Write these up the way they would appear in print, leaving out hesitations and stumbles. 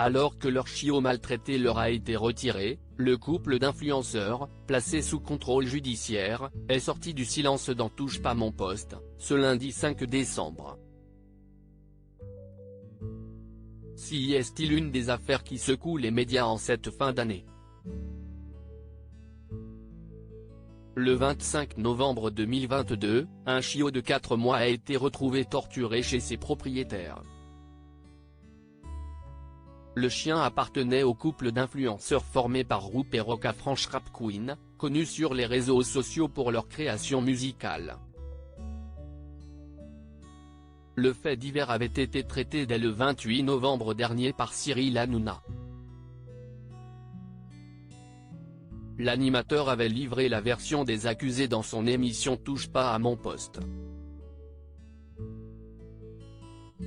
Alors que leur chiot maltraité leur a été retiré, le couple d'influenceurs, placé sous contrôle judiciaire, est sorti du silence dans Touche pas mon poste, ce lundi 5 décembre. Si est-il une des affaires qui secouent les médias en cette fin d'année? Le 25 novembre 2022, un chiot de 4 mois a été retrouvé torturé chez ses propriétaires. Le chien appartenait au couple d'influenceurs formé par Roop et Roca Franch Rap Queen, connus sur les réseaux sociaux pour leur création musicale. Le fait divers avait été traité dès le 28 novembre dernier par Cyril Hanouna. L'animateur avait livré la version des accusés dans son émission Touche pas à mon poste.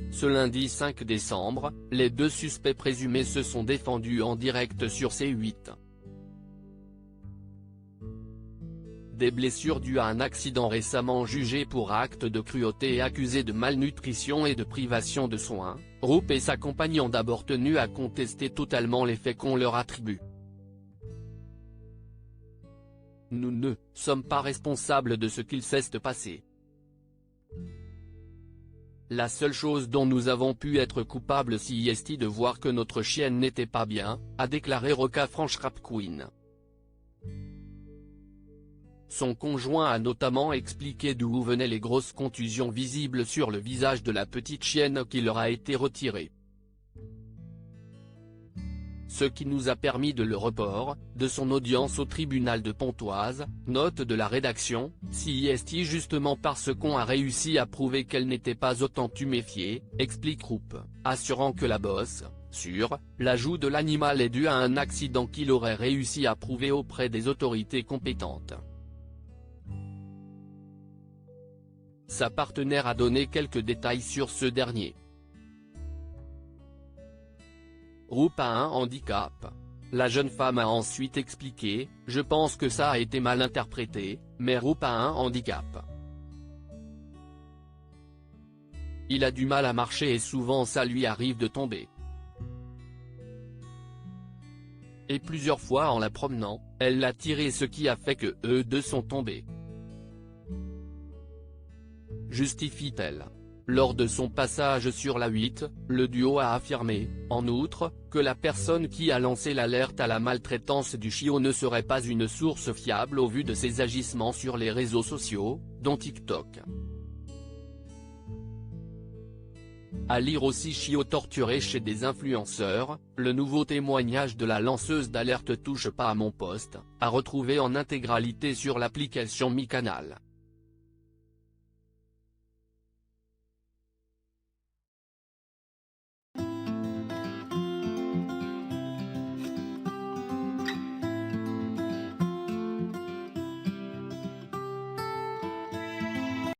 Ce lundi 5 décembre, les deux suspects présumés se sont défendus en direct sur C8. Des blessures dues à un accident récemment jugé pour acte de cruauté et accusé de malnutrition et de privation de soins, Roop et sa compagne ont d'abord tenu à contester totalement les faits qu'on leur attribue. Nous ne sommes pas responsables de ce qu'il s'est passé. La seule chose dont nous avons pu être coupables c'est de voir que notre chienne n'était pas bien, a déclaré Roca Franch Rap Queen. Son conjoint a notamment expliqué d'où venaient les grosses contusions visibles sur le visage de la petite chienne qui leur a été retirée. Ce qui nous a permis de le report, de son audience au tribunal de Pontoise, note de la rédaction, c'est justement parce qu'on a réussi à prouver qu'elle n'était pas autant tuméfiée, explique Roop, assurant que la bosse, sur l'ajout de l'animal est dû à un accident qu'il aurait réussi à prouver auprès des autorités compétentes. Sa partenaire a donné quelques détails sur ce dernier. Roop a un handicap. La jeune femme a ensuite expliqué, je pense que ça a été mal interprété, mais Roop a un handicap. Il a du mal à marcher et souvent ça lui arrive de tomber. Et plusieurs fois en la promenant, elle l'a tiré ce qui a fait que eux deux sont tombés. Justifie-t-elle. Lors de son passage sur la 8, le duo a affirmé, en outre, que la personne qui a lancé l'alerte à la maltraitance du chiot ne serait pas une source fiable au vu de ses agissements sur les réseaux sociaux, dont TikTok. À lire aussi chiot torturé chez des influenceurs, le nouveau témoignage de la lanceuse d'alerte Touche pas à mon poste, à retrouver en intégralité sur l'application Mi Canal.